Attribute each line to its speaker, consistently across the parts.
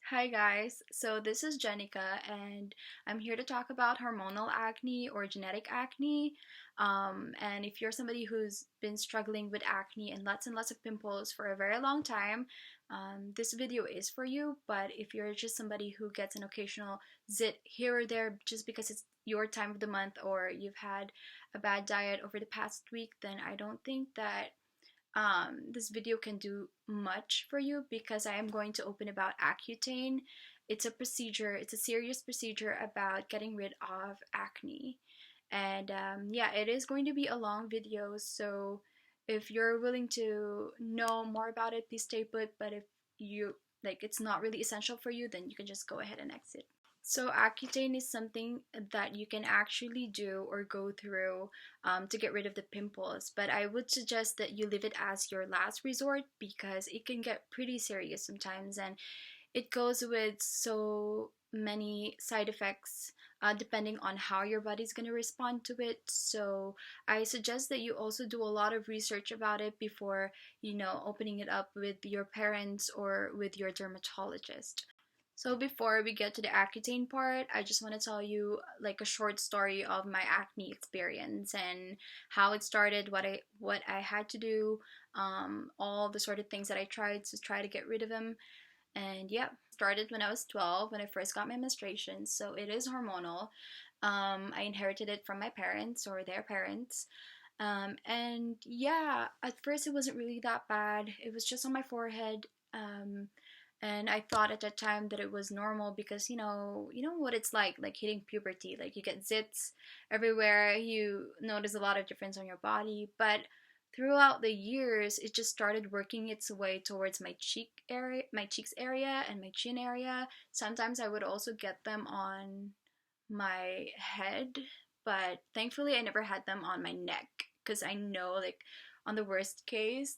Speaker 1: Hi guys, so this is Jenica and I'm here to talk about hormonal acne or genetic acne. And if you're somebody who's been struggling with acne and lots of pimples for a very long time, this video is for you. But if you're just somebody who gets an occasional zit here or there just because it's your time of the month or you've had a bad diet over the past week, then I don't think that this video can do much for you because I am going to open about Accutane. It's a procedure, it's a serious procedure about getting rid of acne. And yeah, it is going to be a long video, so if you're willing to know more about it, please stay put. But if you like it's not really essential for you, then you can just go ahead and exit. So Accutane is something that you can actually do or go through to get rid of the pimples, but I would suggest that you leave it as your last resort because it can get pretty serious sometimes, and it goes with so many side effects depending on how your body's going to respond to it. So I suggest that you also do a lot of research about it before, opening it up with your parents or with your dermatologist. So before we get to the Accutane part, I just want to tell you like a short story of my acne experience and how it started, what I had to do, all the sort of things that I tried to try to get rid of them. And yeah, started when I was 12 when I first got my menstruation. So it is hormonal. I inherited it from my parents or their parents. And yeah, at first it wasn't really that bad. It was just on my forehead. And I thought at that time that it was normal because you know what it's like hitting puberty. Like you get zits everywhere, you notice a lot of difference on your body. But throughout the years, it just started working its way towards my cheeks area, and my chin area. Sometimes I would also get them on my head, but thankfully I never had them on my neck because I know like on the worst cases,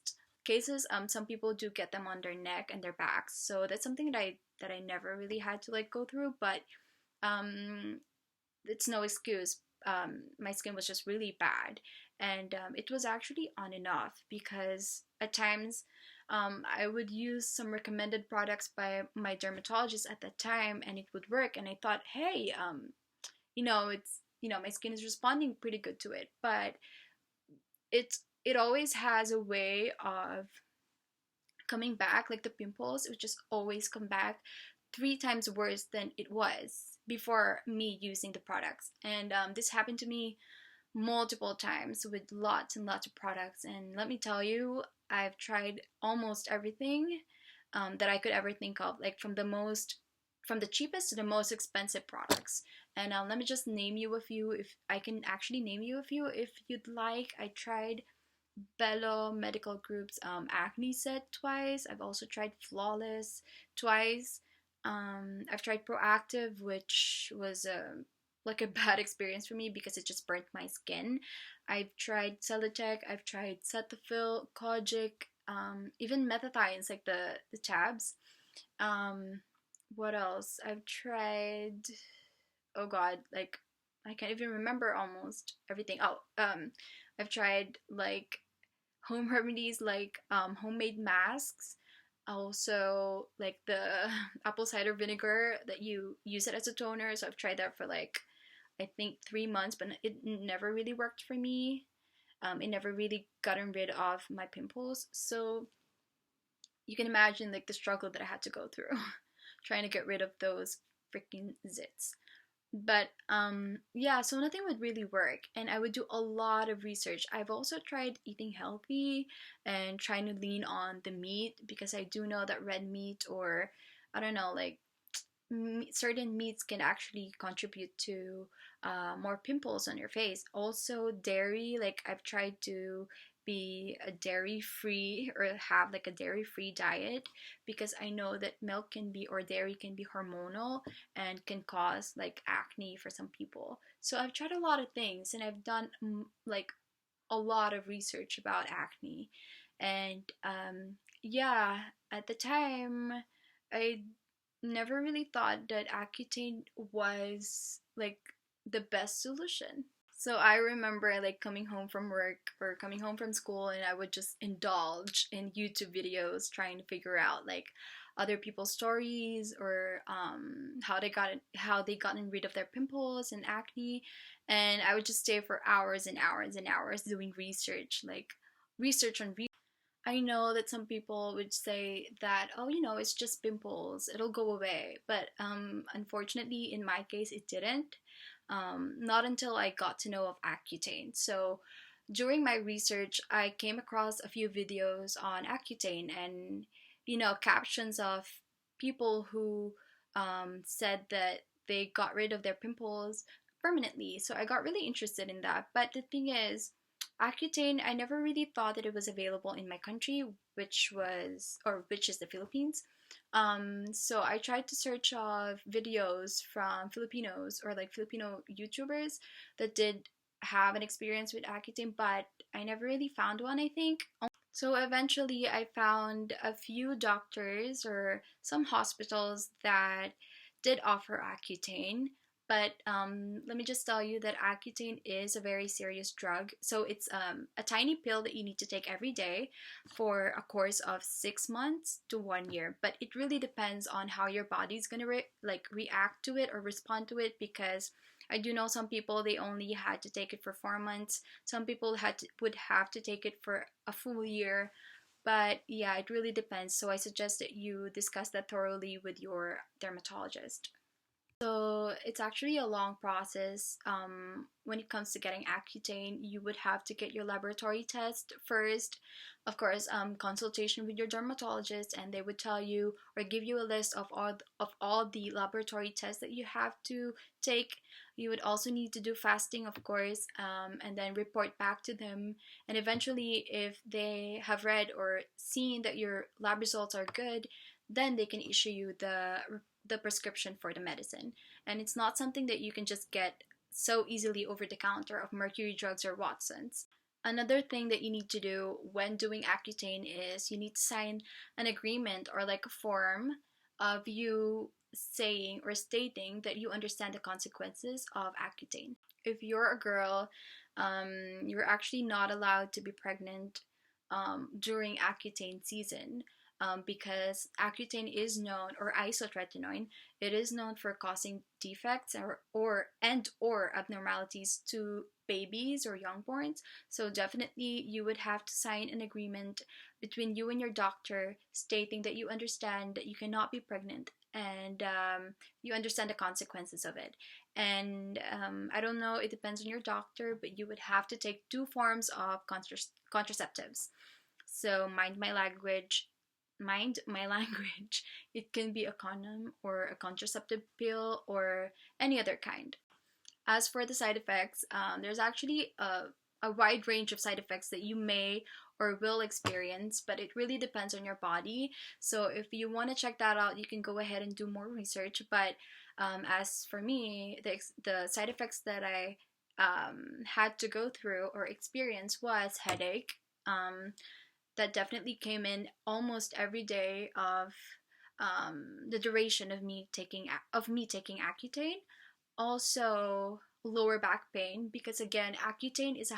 Speaker 1: some people do get them on their neck and their backs. So that's something that I never really had to like go through, but um it's no excuse. My skin was just really bad, and it was actually on and off because at times I would use some recommended products by my dermatologist at that time, and it would work. And I thought, hey, it's my skin is responding pretty good to it, but it always has a way of coming back. Like the pimples, it would just always come back 3 times worse than it was before me using the products. And this happened to me multiple times with lots and lots of products. And let me tell you, I've tried almost everything that I could ever think of, like from the cheapest to the most expensive products. And let me just name you a few. If I can actually name you a few, if you'd like. I tried Bello Medical Group's acne set twice. I've also tried Flawless twice. I've tried Proactive, which was like a bad experience for me because it just burnt my skin. I've tried Celatec, I've tried Cetaphil, Kojic, even Methadines, like the tabs. Um, what else? I've tried. Oh God, like I can't even remember almost everything. Oh, I've tried like home remedies like homemade masks, also like the apple cider vinegar that you use it as a toner. So I've tried that for like I think 3 months, but it never really worked for me. It never really gotten rid of my pimples. So you can imagine like the struggle that I had to go through trying to get rid of those freaking zits. But yeah, so nothing would really work, and I would do a lot of research. I've also tried eating healthy and trying to lean on the meat because I do know that red meat, or I don't know, like certain meats can actually contribute to more pimples on your face. Also dairy, like I've tried to be a dairy free or have like a dairy free diet because I know that milk can be, or dairy can be, hormonal and can cause like acne for some people. So I've tried a lot of things, and I've done like a lot of research about acne. And yeah, at the time I never really thought that Accutane was like the best solution. So I remember like coming home from work or coming home from school, and I would just indulge in YouTube videos trying to figure out like, other people's stories, or how they gotten rid of their pimples and acne, and I would just stay for hours and hours and hours doing research, like research on research. I know that some people would say that, oh, it's just pimples, it'll go away. But unfortunately, in my case, it didn't. Not until I got to know of Accutane. So during my research, I came across a few videos on Accutane and, captions of people who said that they got rid of their pimples permanently. So I got really interested in that. But the thing is, Accutane, I never really thought that it was available in my country, which is the Philippines. So I tried to search videos from Filipinos, or like Filipino YouTubers that did have an experience with Accutane, but I never really found one, I think. So eventually I found a few doctors or some hospitals that did offer Accutane. But let me just tell you that Accutane is a very serious drug. So it's a tiny pill that you need to take every day for a course of 6 months to 1 year. But it really depends on how your body's gonna react to it or respond to it, because I do know some people, they only had to take it for 4 months. Some people would have to take it for a full year. But yeah, it really depends. So I suggest that you discuss that thoroughly with your dermatologist. So it's actually a long process. When it comes to getting Accutane, you would have to get your laboratory test first. Of course, consultation with your dermatologist, and they would tell you or give you a list of all the laboratory tests that you have to take. You would also need to do fasting, of course, and then report back to them. And eventually, if they have read or seen that your lab results are good, then they can issue you the prescription for the medicine. And it's not something that you can just get so easily over the counter of Mercury Drugs or Watson's. Another thing that you need to do when doing Accutane is you need to sign an agreement or like a form of you saying or stating that you understand the consequences of Accutane. If you're a girl, you're actually not allowed to be pregnant during Accutane season, because Accutane is known, or isotretinoin, it is known for causing defects or abnormalities to babies or youngborns. So definitely you would have to sign an agreement between you and your doctor stating that you understand that you cannot be pregnant, and you understand the consequences of it. And I don't know, it depends on your doctor, but you would have to take 2 forms of contraceptives. So mind my language, it can be a condom or a contraceptive pill or any other kind. As for the side effects, there's actually a wide range of side effects that you may or will experience, but it really depends on your body. So if you want to check that out, you can go ahead and do more research. But as for me, the side effects that I had to go through or experience was headache. That definitely came in almost every day of the duration of me taking Accutane. Also, lower back pain, because again, Accutane is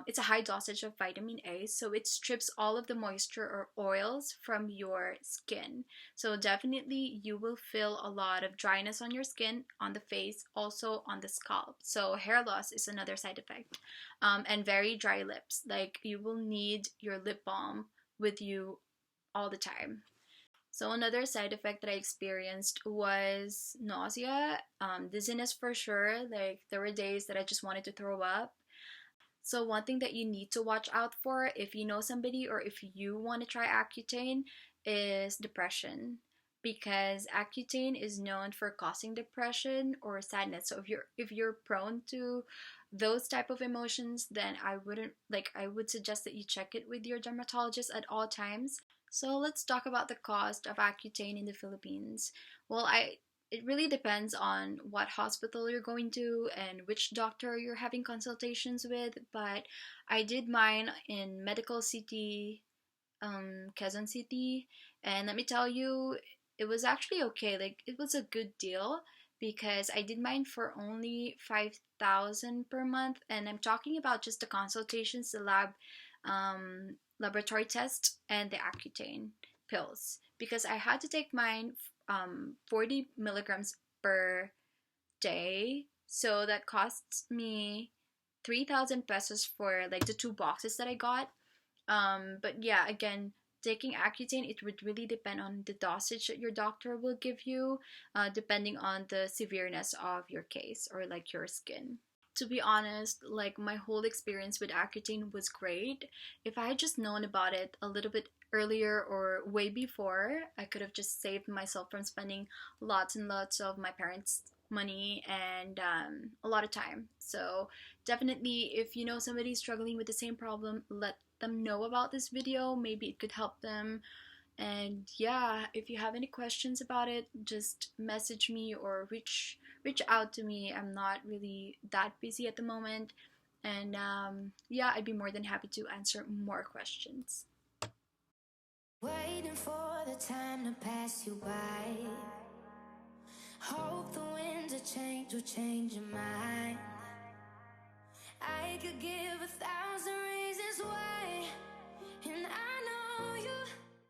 Speaker 1: it's a high dosage of vitamin A, so it strips all of the moisture or oils from your skin. So definitely you will feel a lot of dryness on your skin, on the face, also on the scalp. So hair loss is another side effect. And very dry lips. Like, you will need your lip balm with you all the time. So another side effect that I experienced was nausea, dizziness for sure. Like, there were days that I just wanted to throw up. So one thing that you need to watch out for if you know somebody or if you want to try Accutane is depression, because Accutane is known for causing depression or sadness. So if you're prone to those type of emotions, then I would suggest that you check it with your dermatologist at all times. So let's talk about the cost of Accutane in the Philippines. Well, it really depends on what hospital you're going to and which doctor you're having consultations with, but I did mine in Medical City, Quezon City, and let me tell you, it was actually okay. Like, it was a good deal because I did mine for only 5,000 per month, and I'm talking about just the consultations, the laboratory test, and the Accutane pills. because I had to take mine 40 milligrams per day. So that costs me 3,000 pesos for like the 2 boxes that I got. But yeah, again, taking Accutane, it would really depend on the dosage that your doctor will give you, depending on the severeness of your case or like your skin. To be honest, like my whole experience with Accutane was great. If I had just known about it a little bit earlier or way before, I could have just saved myself from spending lots and lots of my parents' money and a lot of time. So definitely, if you know somebody struggling with the same problem, let them know about this video. Maybe it could help them. And yeah, if you have any questions about it, just message me or reach out to me. I'm not really that busy at the moment. And yeah, I'd be more than happy to answer more questions.
Speaker 2: Waiting for the time to pass you by. Hope the winds of change will change your mind. I could give